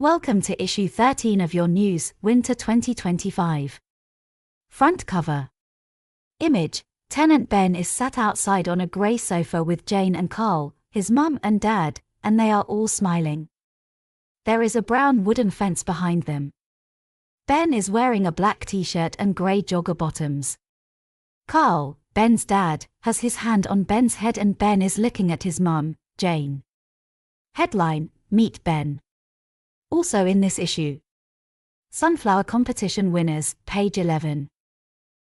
Welcome to issue 13 of your news, Winter 2025. Front cover. Image: tenant Ben is sat outside on a grey sofa with Jane and Carl, his mum and dad, and they are all smiling. There is a brown wooden fence behind them. Ben is wearing a black t-shirt and grey jogger bottoms. Carl, Ben's dad, has his hand on Ben's head and Ben is looking at his mum, Jane. Headline: Meet Ben. Also in this issue: Sunflower competition winners, page 11.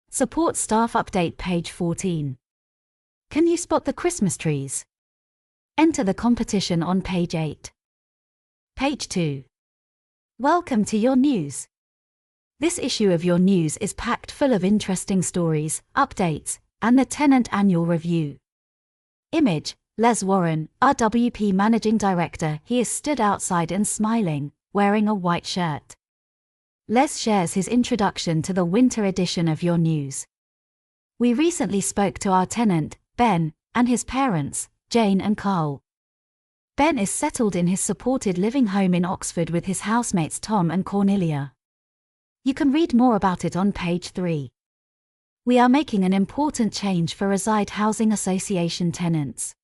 Support staff update, page 14. Can you spot the Christmas trees? Enter the competition on page 8. Page 2. Welcome to your news. This issue of your news is packed full of interesting stories, updates, and the tenant annual review. Image: Les Warren, RWP Managing Director. He is stood outside and smiling, wearing a white shirt. Les shares his introduction to the winter edition of your news. We recently spoke to our tenant, Ben, and his parents, Jane and Carl. Ben is settled in his supported living home in Oxford with his housemates Tom and Cornelia. You can read more about it on page 3. We are making an important change for Reside Housing Association tenants.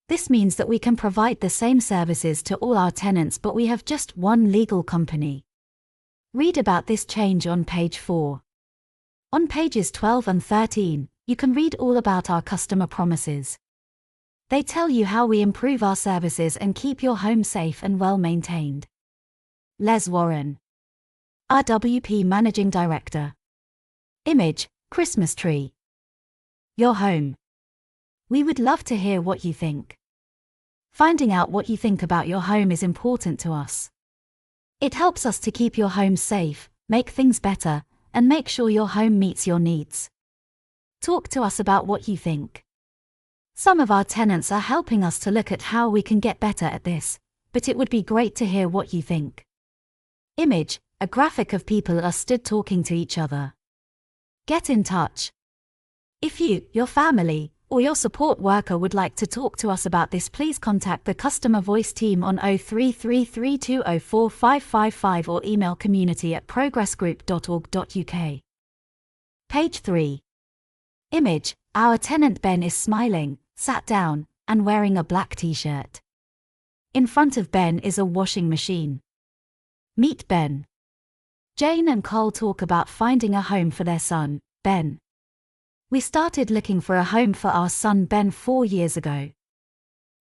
This means that we can provide the same services to all our tenants, but we have just one legal company. Read about this change on page 4. On pages 12 and 13, you can read all about our customer promises. They tell you how we improve our services and keep your home safe and well maintained. Les Warren, RWP Managing Director. Image: Christmas tree. Your home. We would love to hear what you think. Finding out what you think about your home is important to us. It helps us to keep your home safe, make things better, and make sure your home meets your needs. Talk to us about what you think. Some of our tenants are helping us to look at how we can get better at this, but it would be great to hear what you think. Image: a graphic of people are stood talking to each other. Get in touch. If you, your family, or your support worker would like to talk to us about this, please contact the customer voice team on 0333204555 or email community@progressgroup.org.uk. Page 3. Image: our tenant Ben is smiling, sat down, and wearing a black t-shirt. In front of Ben is a washing machine. Meet Ben. Jane and Carl talk about finding a home for their son, Ben. We started looking for a home for our son Ben 4 years ago.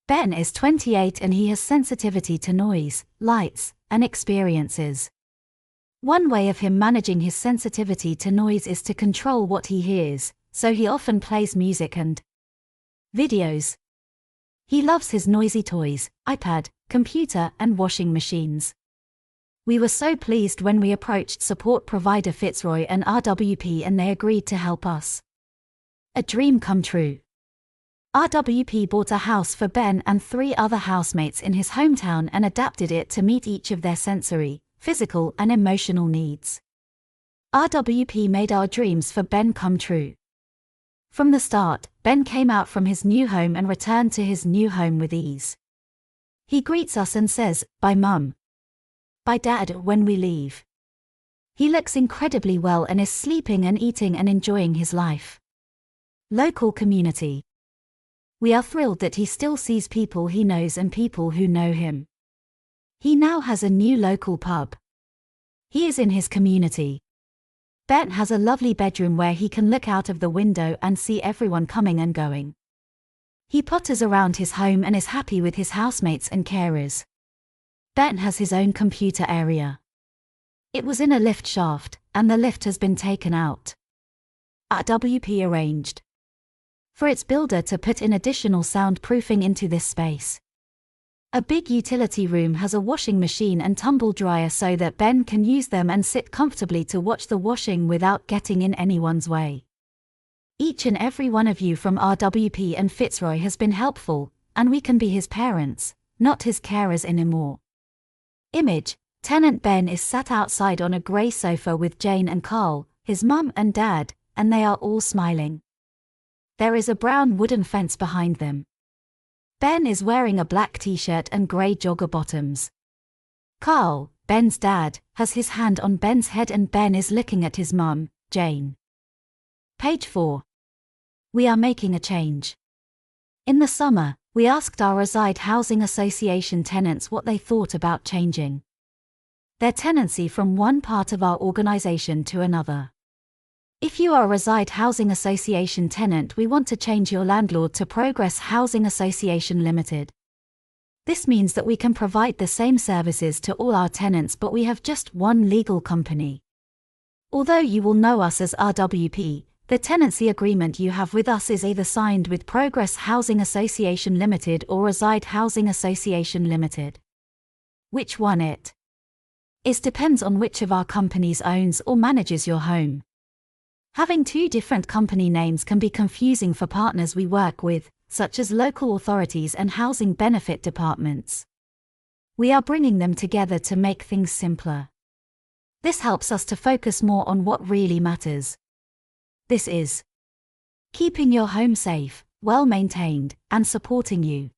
Ben is 28 and he has sensitivity to noise, lights, and experiences. One way of him managing his sensitivity to noise is to control what he hears, so he often plays music and videos. He loves his noisy toys, iPad, computer, and washing machines. We were so pleased when we approached support provider Fitzroy and RWP and they agreed to help us. A dream come true. RWP bought a house for Ben and 3 other housemates in his hometown and adapted it to meet each of their sensory, physical, and emotional needs. RWP made our dreams for Ben come true. From the start, Ben came out from his new home and returned to his new home with ease. He greets us and says, "Bye Mum. Bye Dad," when we leave. He looks incredibly well and is sleeping and eating and enjoying his life. Local community. We are thrilled that he still sees people he knows and people who know him. He now has a new local pub. He is in his community. Ben has a lovely bedroom where he can look out of the window and see everyone coming and going. He potters around his home and is happy with his housemates and carers. Ben has his own computer area. It was in a lift shaft, and the lift has been taken out. RWP arranged for its builder to put in additional soundproofing into this space. A big utility room has a washing machine and tumble dryer so that Ben can use them and sit comfortably to watch the washing without getting in anyone's way. Each and every one of you from RWP and Fitzroy has been helpful, and we can be his parents, not his carers anymore. Image: tenant Ben is sat outside on a grey sofa with Jane and Carl, his mum and dad, and they are all smiling. There is a brown wooden fence behind them. Ben is wearing a black t-shirt and grey jogger bottoms. Carl, Ben's dad, has his hand on Ben's head and Ben is looking at his mum, Jane. Page 4. We are making a change. In the summer, we asked our Reside Housing Association tenants what they thought about changing their tenancy from one part of our organization to another. If you are a Reside Housing Association tenant, we want to change your landlord to Progress Housing Association Limited. This means that we can provide the same services to all our tenants, but we have just one legal company. Although you will know us as RWP, the tenancy agreement you have with us is either signed with Progress Housing Association Limited or Reside Housing Association Limited. Which one it is depends on which of our companies owns or manages your home. Having two different company names can be confusing for partners we work with, such as local authorities and housing benefit departments. We are bringing them together to make things simpler. This helps us to focus more on what really matters. This is keeping your home safe, well maintained, and supporting you.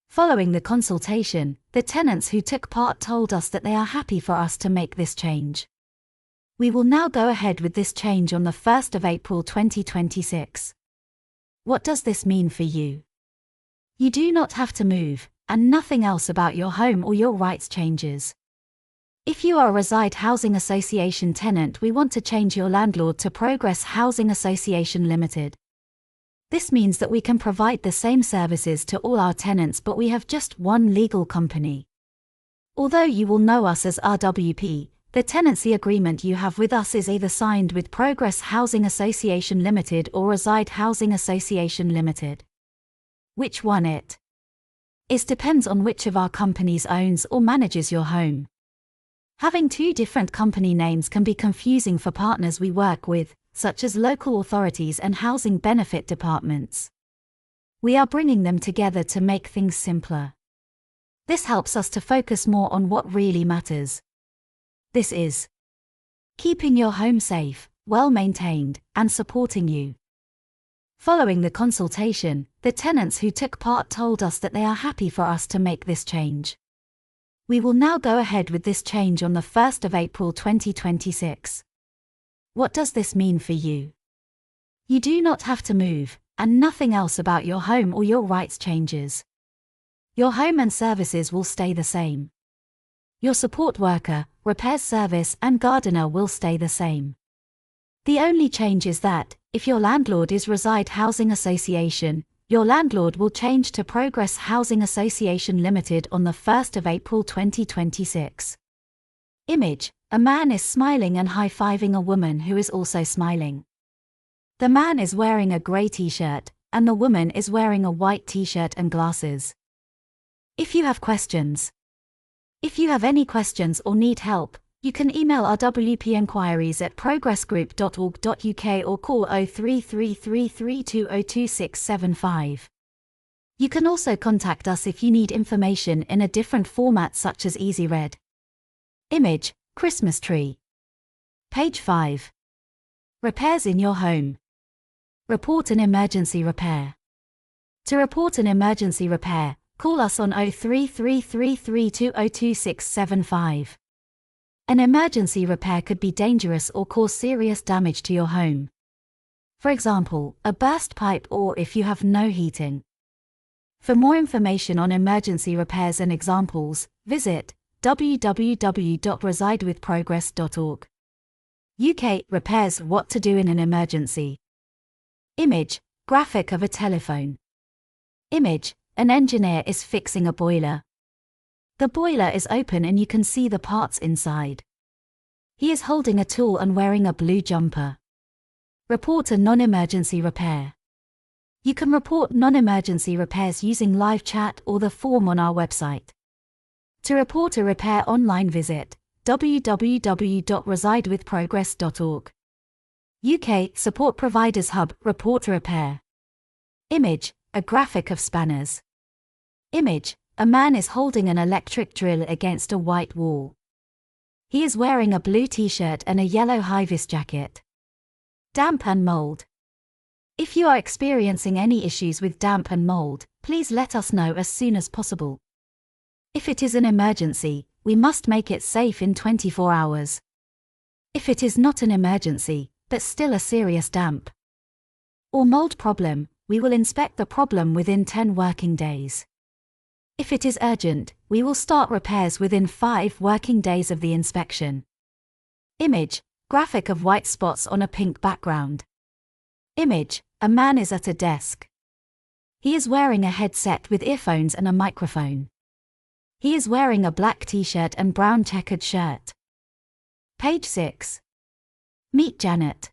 Following the consultation, the tenants who took part told us that they are happy for us to make this change. We will now go ahead with this change on the 1st of April 2026. What does this mean for you? You do not have to move, and nothing else about your home or your rights changes. If you are a Reside Housing Association tenant, we want to change your landlord to Progress Housing Association Limited. This means that we can provide the same services to all our tenants, but we have just one legal company. Although you will know us as RWP, the tenancy agreement you have with us is either signed with Progress Housing Association Limited or Reside Housing Association Limited. Which one it is depends on which of our companies owns or manages your home. Having two different company names can be confusing for partners we work with, such as local authorities and housing benefit departments. We are bringing them together to make things simpler. This helps us to focus more on what really matters. This is keeping your home safe, well maintained, and supporting you. Following the consultation, the tenants who took part told us that they are happy for us to make this change. We will now go ahead with this change on the 1st of April 2026. What does this mean for you? You do not have to move, and nothing else about your home or your rights changes. Your home and services will stay the same. Your support worker, repairs service, and gardener will stay the same. The only change is that, if your landlord is Reside Housing Association, your landlord will change to Progress Housing Association Limited on the 1st of April 2026. Image: a man is smiling and high-fiving a woman who is also smiling. The man is wearing a grey t-shirt, and the woman is wearing a white t-shirt and glasses. If you have any questions or need help, you can email RWP enquiries at progressgroup.org.uk or call 033332022675. You can also contact us if you need information in a different format such as Easy Read. Image: Christmas tree. Page 5. Repairs in your home. Report an emergency repair. To report an emergency repair, call us on 033332022675. An emergency repair could be dangerous or cause serious damage to your home. For example, a burst pipe or if you have no heating. For more information on emergency repairs and examples, visit www.residewithprogress.org. UK repairs: what to do in an emergency. Image: graphic of a telephone. Image: an engineer is fixing a boiler. The boiler is open and you can see the parts inside. He is holding a tool and wearing a blue jumper. Report a non-emergency repair. You can report non-emergency repairs using live chat or the form on our website. To report a repair online, visit www.residewithprogress.org. UK Support Providers Hub: report a repair. Image: a graphic of spanners. Image: a man is holding an electric drill against a white wall. He is wearing a blue t-shirt and a yellow high-vis jacket. Damp and mold. If you are experiencing any issues with damp and mold, please let us know as soon as possible. If it is an emergency, we must make it safe in 24 hours. If it is not an emergency, but still a serious damp or mold problem, we will inspect the problem within 10 working days. If it is urgent, we will start repairs within 5 working days of the inspection. Image, graphic of white spots on a pink background. Image, a man is at a desk. He is wearing a headset with earphones and a microphone. He is wearing a black t-shirt and brown checkered shirt. Page 6. Meet Janet.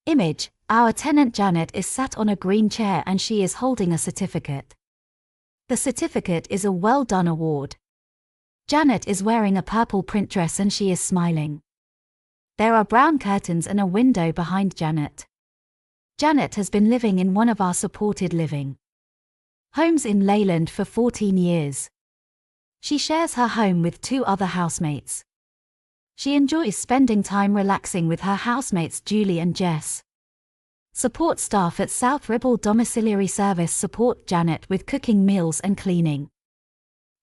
Image, our tenant Janet is sat on a green chair and she is holding a certificate. The certificate is a well done award. Janet is wearing a purple print dress and she is smiling. There are brown curtains and a window behind Janet. Janet has been living in one of our supported living homes in Leyland for 14 years. She shares her home with 2 other housemates. She enjoys spending time relaxing with her housemates Julie and Jess. Support staff at South Ribble Domiciliary Service support Janet with cooking meals and cleaning.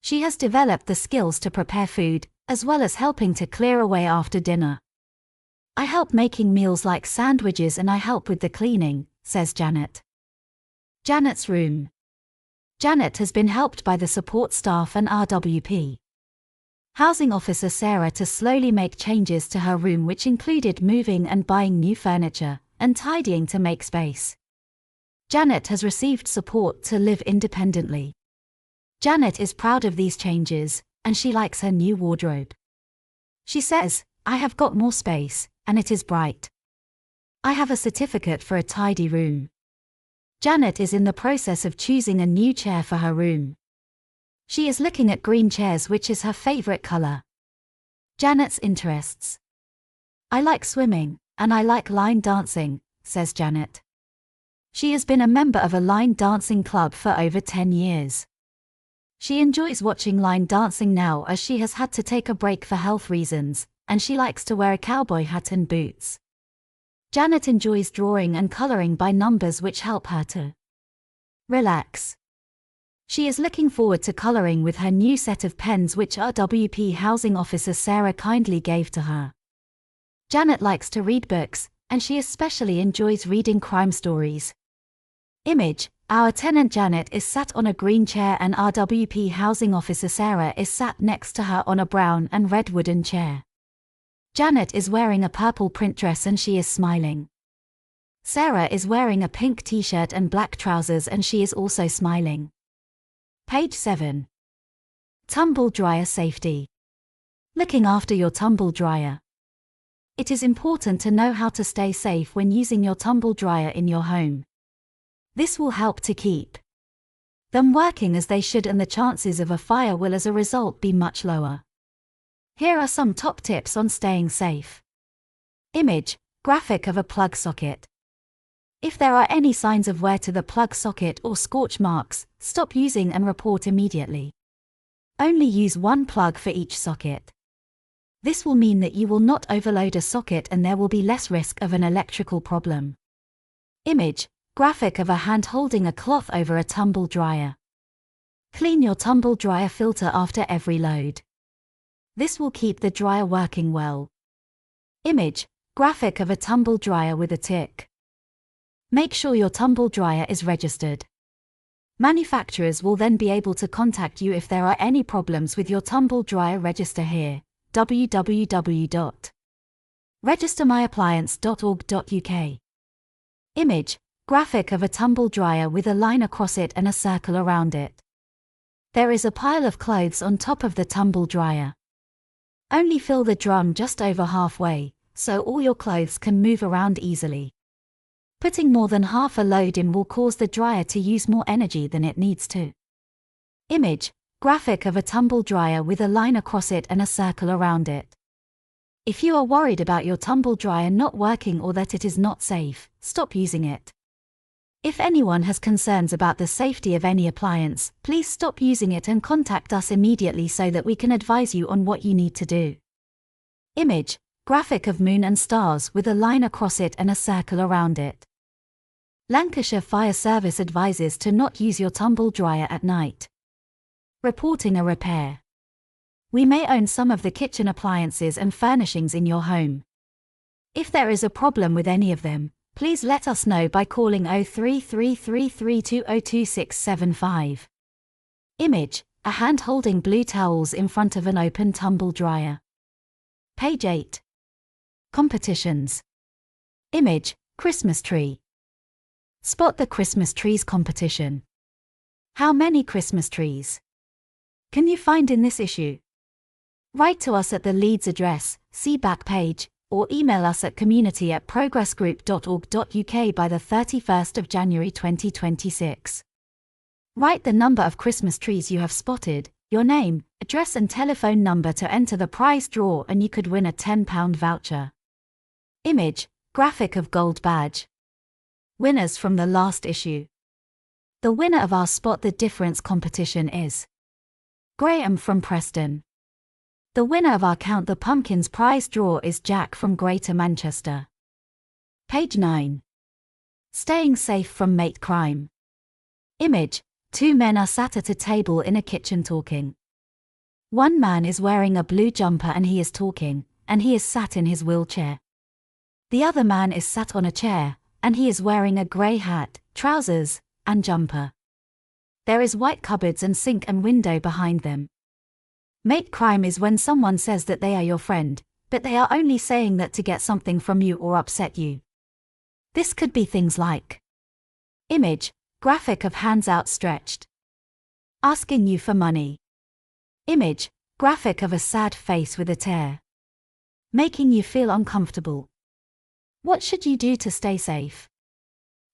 She has developed the skills to prepare food, as well as helping to clear away after dinner. I help making meals like sandwiches and I help with the cleaning, says Janet. Janet's room. Janet has been helped by the support staff and RWP housing officer Sarah to slowly make changes to her room, which included moving and buying new furniture and tidying to make space. Janet has received support to live independently. Janet is proud of these changes, and she likes her new wardrobe. She says, I have got more space, and it is bright. I have a certificate for a tidy room. Janet is in the process of choosing a new chair for her room. She is looking at green chairs, which is her favorite color. Janet's interests. I like swimming, and I like line dancing, says Janet. She has been a member of a line dancing club for over 10 years. She enjoys watching line dancing now as she has had to take a break for health reasons, and she likes to wear a cowboy hat and boots. Janet enjoys drawing and coloring by numbers, which help her to relax. She is looking forward to coloring with her new set of pens, which RWP housing officer Sarah kindly gave to her. Janet likes to read books, and she especially enjoys reading crime stories. Image, our tenant Janet is sat on a green chair and RWP housing officer Sarah is sat next to her on a brown and red wooden chair. Janet is wearing a purple print dress and she is smiling. Sarah is wearing a pink t-shirt and black trousers and she is also smiling. Page 7. Tumble dryer safety. Looking after your tumble dryer. It is important to know how to stay safe when using your tumble dryer in your home. This will help to keep them working as they should, and the chances of a fire will as a result be much lower. Here are some top tips on staying safe. Image, graphic of a plug socket. If there are any signs of wear to the plug socket or scorch marks, stop using and report immediately. Only use one plug for each socket. This will mean that you will not overload a socket and there will be less risk of an electrical problem. Image, graphic of a hand holding a cloth over a tumble dryer. Clean your tumble dryer filter after every load. This will keep the dryer working well. Image, graphic of a tumble dryer with a tick. Make sure your tumble dryer is registered. Manufacturers will then be able to contact you if there are any problems with your tumble dryer. Register here. www.registermyappliance.org.uk. Image, graphic of a tumble dryer with a line across it and a circle around it. There is a pile of clothes on top of the tumble dryer. Only fill the drum just over halfway, so all your clothes can move around easily. Putting more than half a load in will cause the dryer to use more energy than it needs to. Image, graphic of a tumble dryer with a line across it and a circle around it. If you are worried about your tumble dryer not working or that it is not safe, stop using it. If anyone has concerns about the safety of any appliance, please stop using it and contact us immediately so that we can advise you on what you need to do. Image, graphic of moon and stars with a line across it and a circle around it. Lancashire Fire Service advises to not use your tumble dryer at night. Reporting a repair. We may own some of the kitchen appliances and furnishings in your home. If there is a problem with any of them, please let us know by calling 033332022675. Image: a hand holding blue towels in front of an open tumble dryer. Page 8. Competitions. Image: Christmas tree. Spot the Christmas trees competition. How many Christmas trees can you find in this issue? Write to us at the Leeds address, see back page, or email us at community@progressgroup.org.uk by the 31st of January 2026. Write the number of Christmas trees you have spotted, your name, address and telephone number to enter the prize draw, and you could win a £10 voucher. Image: graphic of gold badge. Winners from the last issue. The winner of our Spot the Difference competition is Graham from Preston. The winner of our Count the Pumpkins prize draw is Jack from Greater Manchester. Page 9. Staying safe from mate crime. Image: two men are sat at a table in a kitchen talking. One man is wearing a blue jumper and he is talking, and he is sat in his wheelchair. The other man is sat on a chair, and he is wearing a grey hat, trousers, and jumper. There is white cupboards and sink and window behind them. Mate crime is when someone says that they are your friend, but they are only saying that to get something from you or upset you. This could be things like: image: graphic of hands outstretched, asking you for money. Image: graphic of a sad face with a tear, making you feel uncomfortable. What should you do to stay safe?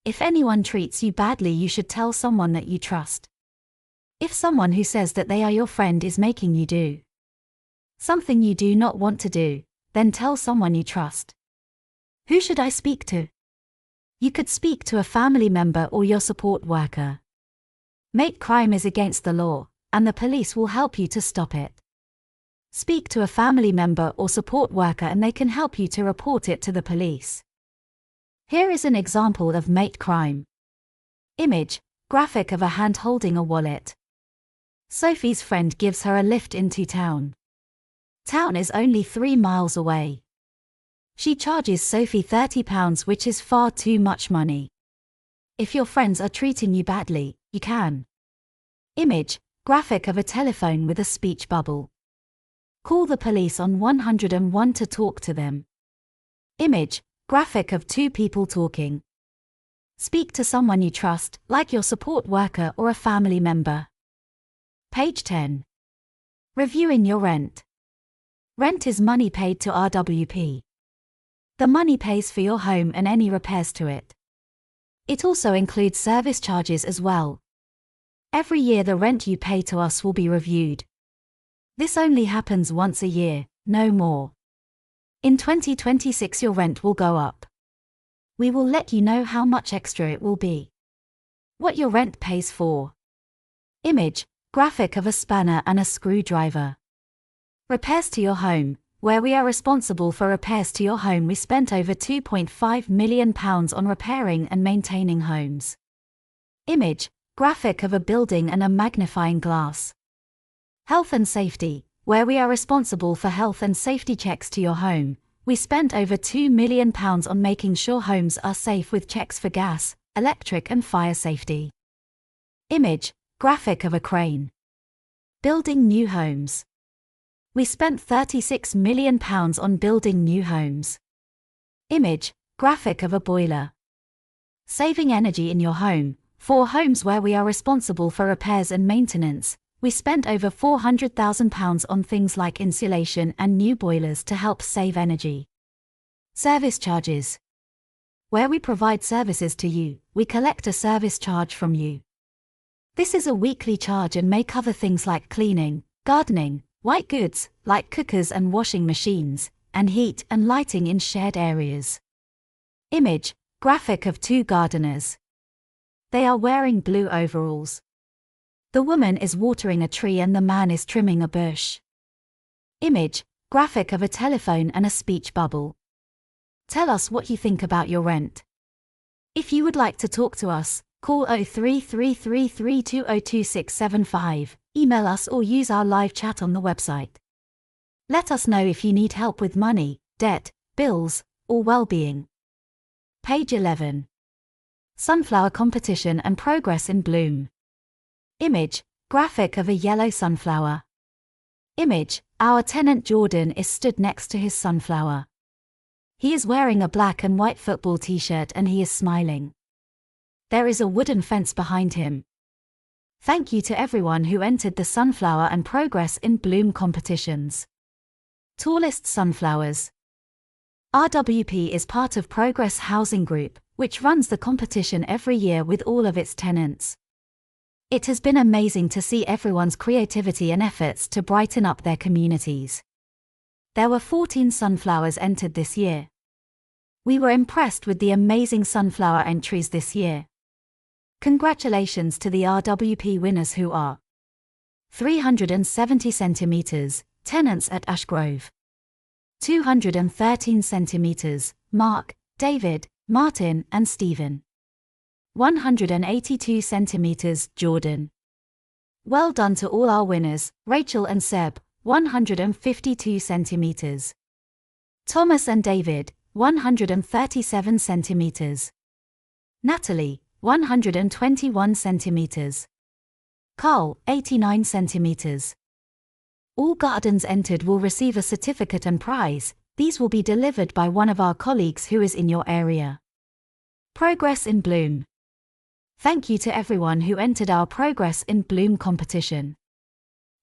If anyone treats you badly, you should tell someone that you trust. If someone who says that they are your friend is making you do something you do not want to do, then tell someone you trust. Who should I speak to? You could speak to a family member or your support worker. Mate crime is against the law, and the police will help you to stop it. Speak to a family member or support worker and they can help you to report it to the police. Here is an example of mate crime. Image: graphic of a hand holding a wallet. Sophie's friend gives her a lift into town. Town is only 3 miles away. She charges Sophie £30, which is far too much money. If your friends are treating you badly, you can. Image: graphic of a telephone with a speech bubble. Call the police on 101 to talk to them. Image: graphic of two people talking. Speak to someone you trust, like your support worker or a family member. Page 10. Reviewing your rent. Rent is money paid to RWP. The money pays for your home and any repairs to it. It also includes service charges as well. Every year the rent you pay to us will be reviewed. This only happens once a year, no more. In 2026 your rent will go up. We will let you know how much extra it will be. What your rent pays for. Image: graphic of a spanner and a screwdriver. Repairs to your home. Where we are responsible for repairs to your home, we spent over £2.5 million on repairing and maintaining homes. Image: graphic of a building and a magnifying glass. Health and safety. Where we are responsible for health and safety checks to your home, we spent over £2 million on making sure homes are safe with checks for gas, electric and fire safety. Image: graphic of a crane. Building new homes. We spent £36 million on building new homes. Image: graphic of a boiler. Saving energy in your home. For homes where we are responsible for repairs and maintenance, we spent over £400,000 on things like insulation and new boilers to help save energy. Service charges. Where we provide services to you, we collect a service charge from you. This is a weekly charge and may cover things like cleaning, gardening, white goods, like cookers and washing machines, and heat and lighting in shared areas. Image: graphic of two gardeners. They are wearing blue overalls. The woman is watering a tree and the man is trimming a bush. Image: graphic of a telephone and a speech bubble. Tell us what you think about your rent. If you would like to talk to us, call 033332022675, email us or use our live chat on the website. Let us know if you need help with money, debt, bills, or well-being. Page 11. Sunflower competition and progress in bloom. Image, graphic of a yellow sunflower. Image, our tenant Jordan is stood next to his sunflower. He is wearing a black and white football t-shirt and he is smiling. There is a wooden fence behind him. Thank you to everyone who entered the sunflower and progress in bloom competitions. Tallest sunflowers. RWP is part of Progress Housing Group, which runs the competition every year with all of its tenants. It has been amazing to see everyone's creativity and efforts to brighten up their communities. There were 14 sunflowers entered this year. We were impressed with the amazing sunflower entries this year. Congratulations to the RWP winners who are 370 centimeters, tenants at Ashgrove. 213 centimeters, Mark, David, Martin and Stephen. 182 centimeters, Jordan. Well done to all our winners, Rachel and Seb, 152 centimeters. Thomas and David, 137 centimeters. Natalie, 121 centimeters. Carl, 89 centimeters. All gardens entered will receive a certificate and prize. These will be delivered by one of our colleagues who is in your area. Progress in Bloom. Thank you to everyone who entered our Progress in Bloom competition.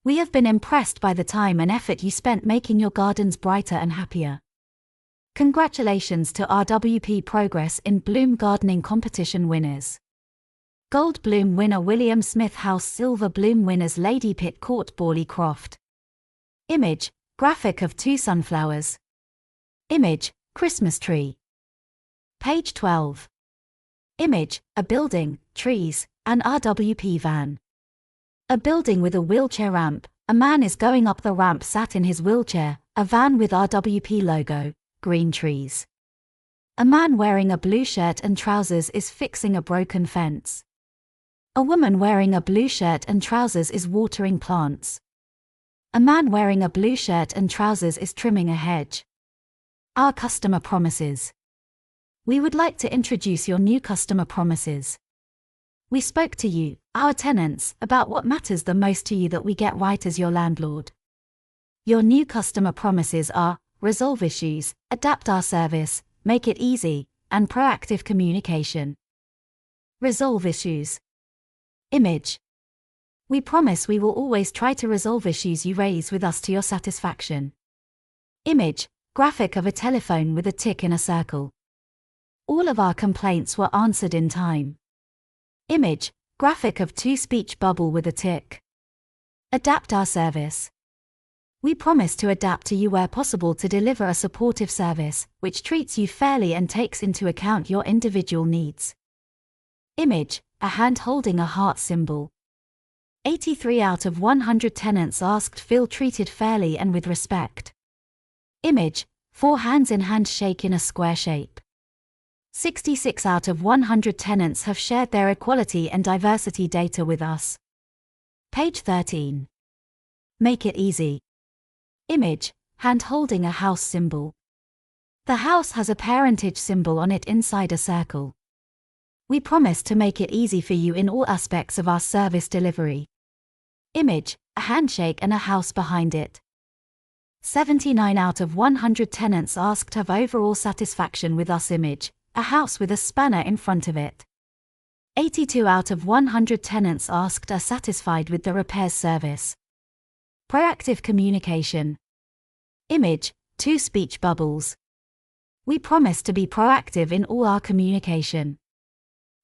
We have been impressed by the time and effort you spent making your gardens brighter and happier. Congratulations to RWP Progress in Bloom Gardening Competition winners. Gold Bloom winner William Smith House, Silver Bloom winners Lady Pitt Court, Borley Croft. Image, graphic of 2 sunflowers. Image, Christmas tree. Page 12. Image, a building, trees, an RWP van. A building with a wheelchair ramp. A man is going up the ramp sat in his wheelchair. A van with RWP logo, green trees. A man wearing a blue shirt and trousers is fixing a broken fence. A woman wearing a blue shirt and trousers is watering plants. A man wearing a blue shirt and trousers is trimming a hedge. Our customer promises. We would like to introduce your new customer promises. We spoke to you, our tenants, about what matters the most to you that we get right as your landlord. Your new customer promises are: resolve issues, adapt our service, make it easy, and proactive communication. Resolve issues. Image. We promise we will always try to resolve issues you raise with us to your satisfaction. Image, graphic of a telephone with a tick in a circle. All of our complaints were answered in time. Image, graphic of 2 speech bubble with a tick. Adapt our service. We promise to adapt to you where possible to deliver a supportive service, which treats you fairly and takes into account your individual needs. Image, a hand holding a heart symbol. 83 out of 100 tenants asked feel treated fairly and with respect. Image, 4 hands in handshake in a square shape. 66 out of 100 tenants have shared their equality and diversity data with us. Page 13. Make it easy. Image, hand holding a house symbol. The house has a parentage symbol on it inside a circle. We promise to make it easy for you in all aspects of our service delivery. Image, a handshake and a house behind it. 79 out of 100 tenants asked have overall satisfaction with us. Image, a house with a spanner in front of it. 82 out of 100 tenants asked are satisfied with the repairs service. Proactive communication. Image, 2 speech bubbles. We promise to be proactive in all our communication.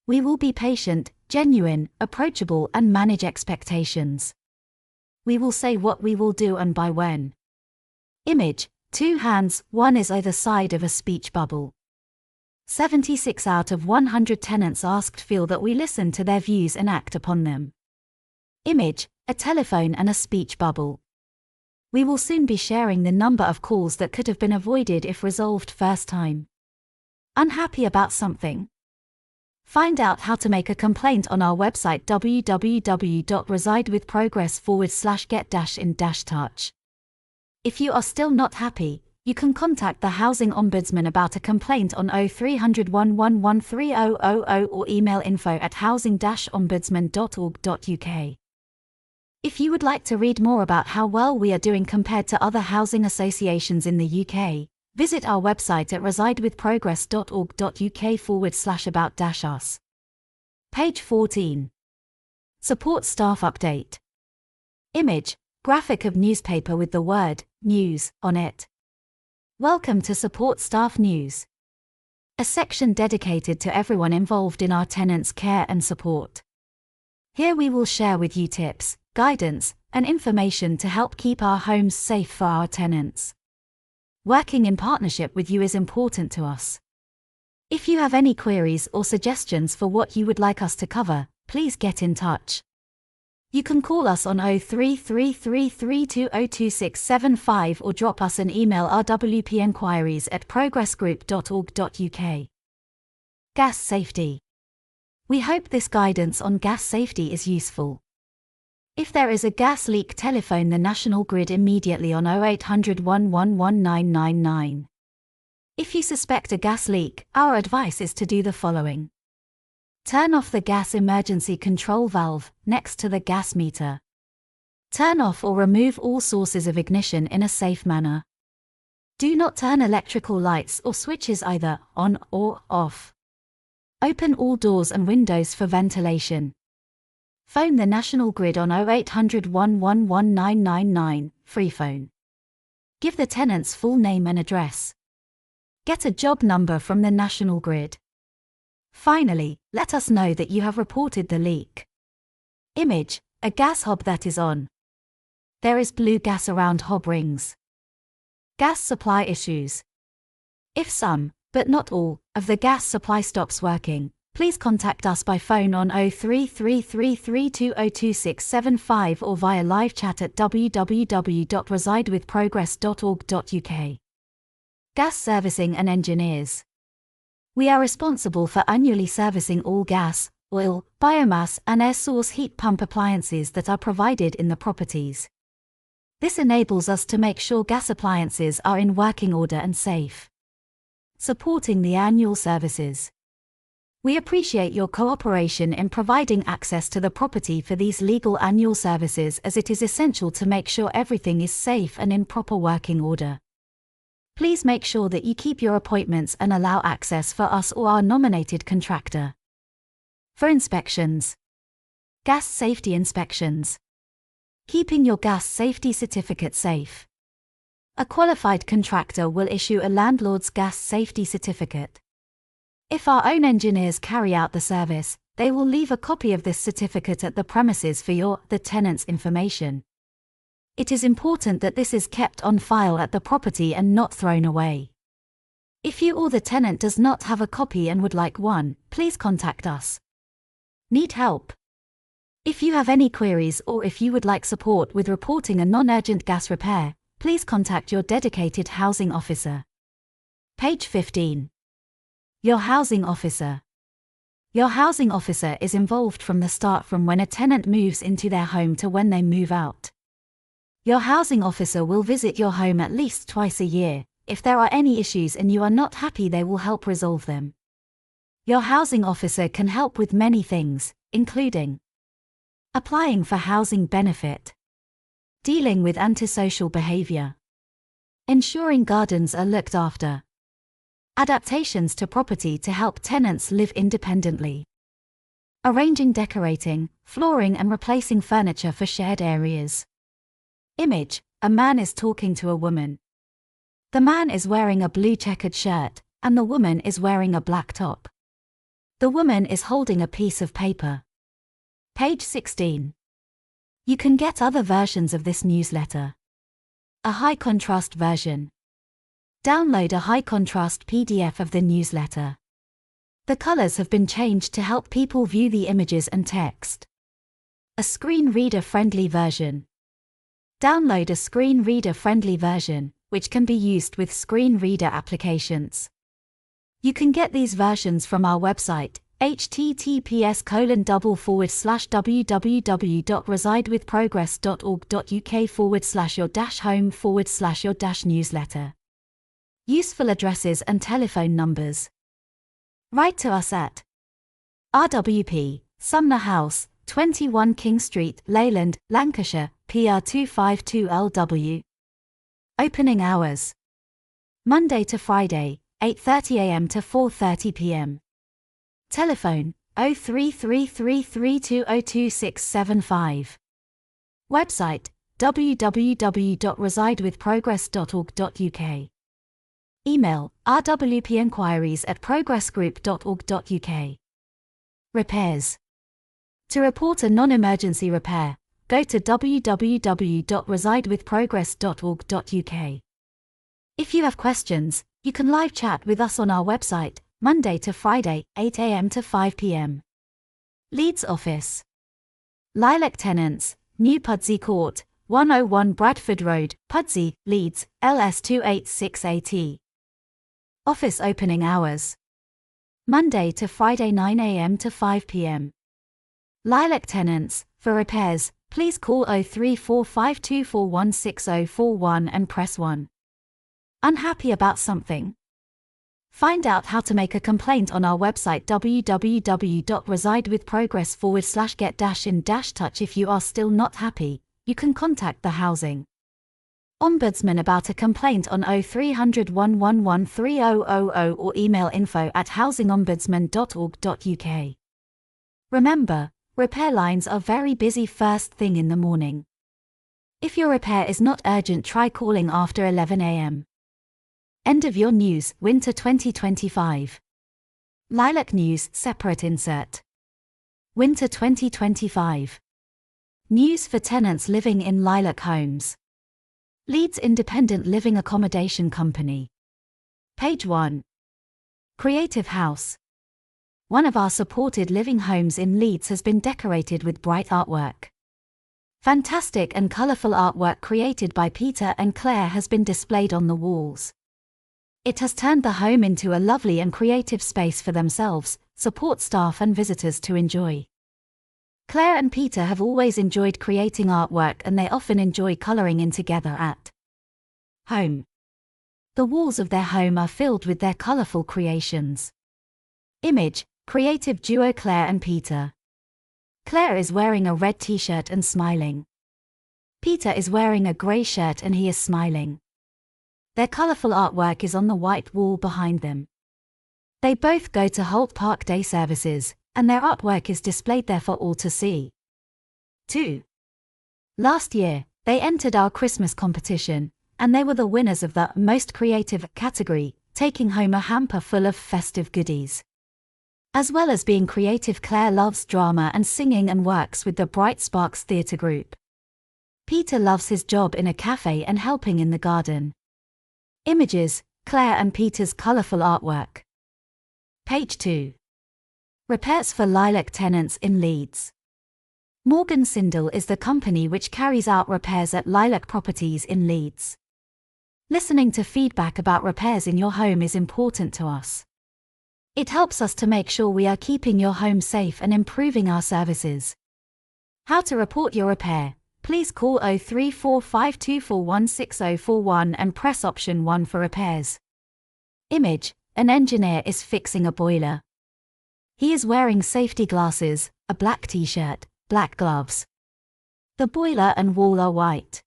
We will be patient, genuine, approachable and manage expectations. We will say what we will do and by when. Image, 2 hands, 1 is either side of a speech bubble. 76 out of 100 tenants asked feel that we listen to their views and act upon them. Image, a telephone and a speech bubble. We will soon be sharing the number of calls that could have been avoided if resolved first time. Unhappy about something? Find out how to make a complaint on our website www.residewithprogress/get-in-touch. If you are still not happy, you can contact the Housing Ombudsman about a complaint on 0300 111 3000 or email info@housing-ombudsman.org.uk. If you would like to read more about how well we are doing compared to other housing associations in the UK, visit our website at residewithprogress.org.uk/about-us. Page 14. Support staff update. Image, graphic of newspaper with the word news on it. Welcome to Support Staff News, a section dedicated to everyone involved in our tenants' care and support. Here we will share with you tips, guidance, and information to help keep our homes safe for our tenants. Working in partnership with you is important to us. If you have any queries or suggestions for what you would like us to cover, please get in touch. You can call us on 0333202675 or drop us an email rwpenquiries@progressgroup.org.uk. Gas safety. We hope this guidance on gas safety is useful. If there is a gas leak, telephone the National Grid immediately on 0800 111 999. If you suspect a gas leak, our advice is to do the following. Turn off the gas emergency control valve next to the gas meter. Turn off or remove all sources of ignition in a safe manner. Do not turn electrical lights or switches either on or off. Open all doors and windows for ventilation. Phone the National Grid on 0800 111 999, free phone. Give the tenant's full name and address. Get a job number from the National Grid. Finally, let us know that you have reported the leak. Image, a gas hob that is on. There is blue gas around hob rings. Gas supply issues. If some, but not all, of the gas supply stops working, please contact us by phone on 0333202675 or via live chat at www.residewithprogress.org.uk. Gas servicing and engineers. We are responsible for annually servicing all gas, oil, biomass, and air source heat pump appliances that are provided in the properties. This enables us to make sure gas appliances are in working order and safe. Supporting the annual services. We appreciate your cooperation in providing access to the property for these legal annual services, as it is essential to make sure everything is safe and in proper working order. Please make sure that you keep your appointments and allow access for us or our nominated contractor. For inspections. Gas safety inspections. Keeping your gas safety certificate safe. A qualified contractor will issue a landlord's gas safety certificate. If our own engineers carry out the service, they will leave a copy of this certificate at the premises for the tenant's information. It is important that this is kept on file at the property and not thrown away. If you or the tenant does not have a copy and would like one, please contact us. Need help? If you have any queries or if you would like support with reporting a non-urgent gas repair, please contact your dedicated housing officer. Page 15. Your housing officer. Your housing officer is involved from the start, from when a tenant moves into their home to when they move out. Your housing officer will visit your home at least twice a year. If there are any issues and you are not happy, they will help resolve them. Your housing officer can help with many things, including applying for housing benefit, dealing with antisocial behavior, ensuring gardens are looked after, adaptations to property to help tenants live independently, arranging decorating, flooring and replacing furniture for shared areas. Image, a man is talking to a woman. The man is wearing a blue checkered shirt, and the woman is wearing a black top. The woman is holding a piece of paper. Page 16. You can get other versions of this newsletter. A high contrast version. Download a high contrast PDF of the newsletter. The colors have been changed to help people view the images and text. A screen reader friendly version. Download a screen reader friendly version, which can be used with screen reader applications. You can get these versions from our website, https://www.residewithprogress.org.uk/your-home/your-newsletter. Useful addresses and telephone numbers. Write to us at RWP, Sumner House, 21 King Street, Leyland, Lancashire, PR252LW. Opening hours: Monday to Friday, 8:30 a.m. to 4:30 p.m. Telephone 033332022675. Website www.residewithprogress.org.uk. Email rwpenquiries@progressgroup.org.uk. Repairs. To report a non-emergency repair, go to www.residewithprogress.org.uk. If you have questions, you can live chat with us on our website, Monday to Friday, 8 a.m. to 5 p.m. Leeds Office. Lilac Tenants, New Pudsey Court, 101 Bradford Road, Pudsey, Leeds, LS286AT. Office opening hours: Monday to Friday 9 a.m. to 5 p.m. Lilac Tenants, for repairs, please call 03452416041 and press 1. Unhappy about something? Find out how to make a complaint on our website www.residewithprogress/get-in-touch. If you are still not happy, you can contact the Housing Ombudsman about a complaint on 0300 111 3000 or email info@housingombudsman.org.uk. Remember, repair lines are very busy first thing in the morning. If your repair is not urgent, try calling after 11 a.m. End of your news, winter 2025. Lilac News, separate insert. Winter 2025. News for tenants living in Lilac Homes. Leeds Independent Living Accommodation Company. Page 1. Creative House. One of our supported living homes in Leeds has been decorated with bright artwork. Fantastic and colourful artwork created by Peter and Claire has been displayed on the walls. It has turned the home into a lovely and creative space for themselves, support staff and visitors to enjoy. Claire and Peter have always enjoyed creating artwork, and they often enjoy colouring in together at home. The walls of their home are filled with their colourful creations. Image, creative duo Claire and Peter. Claire is wearing a red t-shirt and smiling. Peter is wearing a grey shirt and he is smiling. Their colourful artwork is on the white wall behind them. They both go to Holt Park day services, and their artwork is displayed there for all to see. 2. Last year, they entered our Christmas competition, and they were the winners of the Most Creative category, taking home a hamper full of festive goodies. As well as being creative, Claire loves drama and singing and works with the Bright Sparks Theatre Group. Peter loves his job in a cafe and helping in the garden. Images, Claire and Peter's colourful artwork. Page 2. Repairs for Lilac Tenants in Leeds. Morgan Sindall is the company which carries out repairs at Lilac Properties in Leeds. Listening to feedback about repairs in your home is important to us. It helps us to make sure we are keeping your home safe and improving our services. How to report your repair? Please call 03452416041 and press option 1 for repairs. Image, an engineer is fixing a boiler. He is wearing safety glasses, a black t-shirt, black gloves. The boiler and wall are white.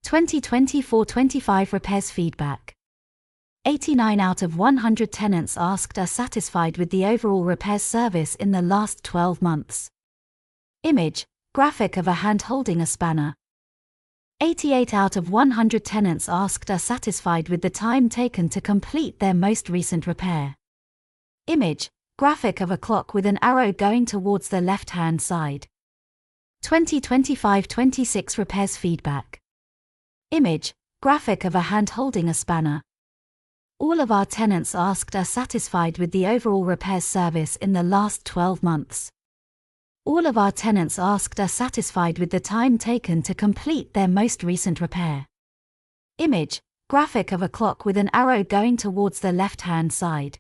2024-25 repairs feedback. 89 out of 100 tenants asked are satisfied with the overall repairs service in the last 12 months. Image, graphic of a hand holding a spanner. 88 out of 100 tenants asked are satisfied with the time taken to complete their most recent repair. Image, graphic of a clock with an arrow going towards the left-hand side. 2025-26 repairs feedback. Image, graphic of a hand holding a spanner. All of our tenants asked are satisfied with the overall repairs service in the last 12 months. All of our tenants asked are satisfied with the time taken to complete their most recent repair. Image, graphic of a clock with an arrow going towards the left-hand side.